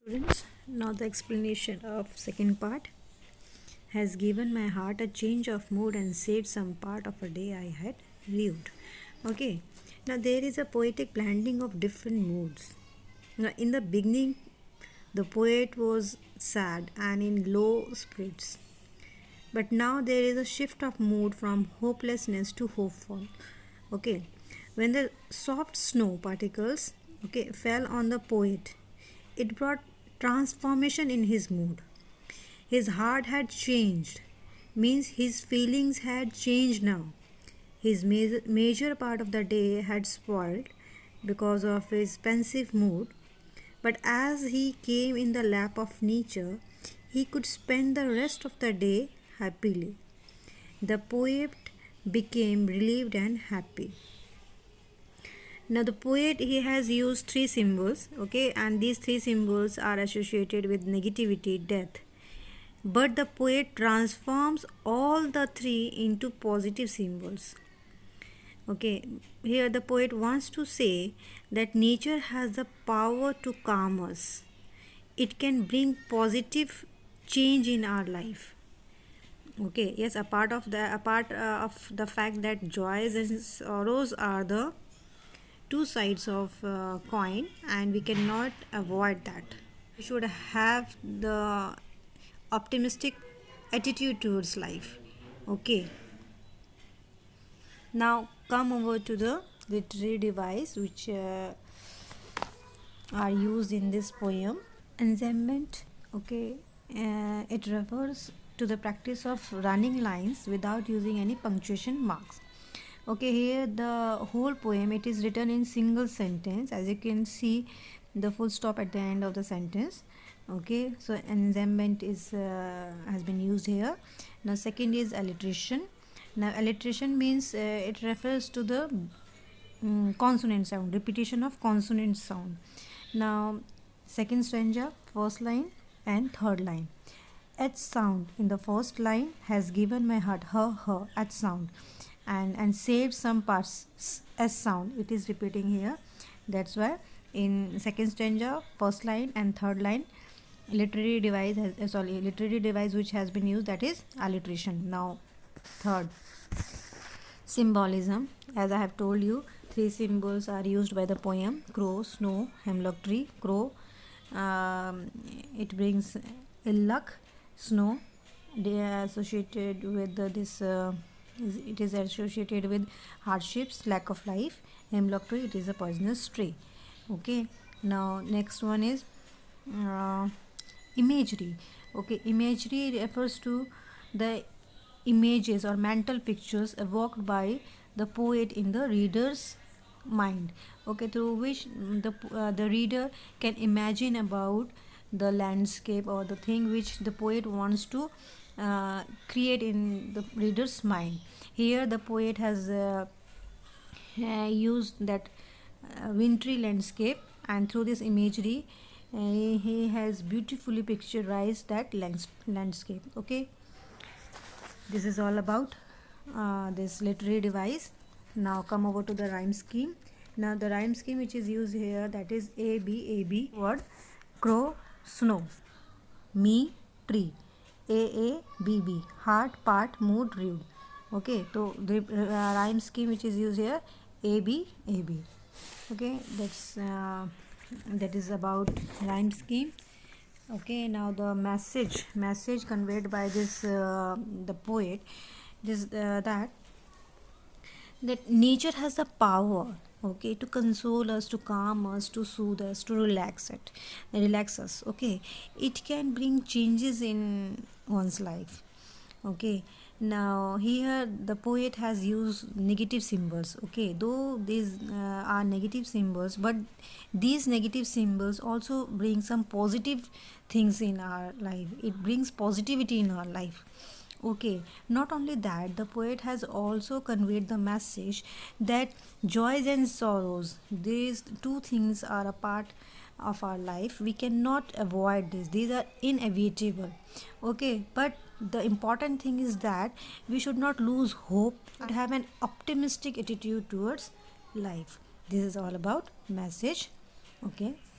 Students, now the explanation of second part has given my heart a change of mood and saved some part of a day I had lived. Okay, now there is a poetic blending of different moods. Now, in the beginning, the poet was sad and in low spirits, but now there is a shift of mood from hopelessness to hopeful. Okay, when the soft snow particles fell on the poet, it brought transformation in his mood. His heart had changed, means his feelings had changed now. His major part of the day had spoiled because of his pensive mood, but as he came in the lap of nature, he could spend the rest of the day happily. The poet became relieved and happy. Now the poet, he has used three symbols, and these three symbols are associated with negativity, death. But the poet transforms all the three into positive symbols. Here the poet wants to say that nature has the power to calm us. It can bring positive change in our life. Yes, apart of the fact that joys and sorrows are the two sides of coin, and we cannot avoid that. We should have the optimistic attitude towards life. Now come over to the literary device which are used in this poem. Enjambment, it refers to the practice of running lines without using any punctuation marks. Here the whole poem, it is written in single sentence. As you can see, the full stop at the end of the sentence. So enjambment is has been used here. Now second is alliteration. Now alliteration means it refers to the consonant sound, repetition of consonant sound. Now second stanza, first line and third line. H sound in the first line has given my heart her H sound, and saved some parts S sound. It is repeating here. That's why in second stanza, first line and third line, literary device which has been used, that is alliteration. Now third, symbolism. As I have told you, three symbols are used by the poem: crow, snow, hemlock tree. Crow, it brings ill luck. Snow, they are associated with it is associated with hardships, lack of life. Hemlock tree, it is a poisonous tree. Now next one is imagery. Imagery refers to the images or mental pictures evoked by the poet in the reader's mind, through which the reader can imagine about the landscape or the thing which the poet wants to create in the reader's mind. Here the poet has used that wintry landscape, and through this imagery he has beautifully picturized that landscape. This is all about this literary device. Now come over to the rhyme scheme. Now the rhyme scheme which is used here, that is A B word: crow, snow, me, tree, A B, heart, part, mood, rude. So the rhyme scheme which is used here, A B. That's that is about rhyme scheme. Now the message conveyed by this the poet, this that nature has the power to console us, to calm us, to soothe us, to relax us. It can bring changes in one's life. Now here the poet has used negative symbols. Though these are negative symbols, but these negative symbols also bring some positive things in our life. It brings positivity in our life. Not only that, the poet has also conveyed the message that joys and sorrows, these two things are a part of our life. We cannot avoid this, these are inevitable. But the important thing is that we should not lose hope and have an optimistic attitude towards life. This is all about message.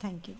Thank you.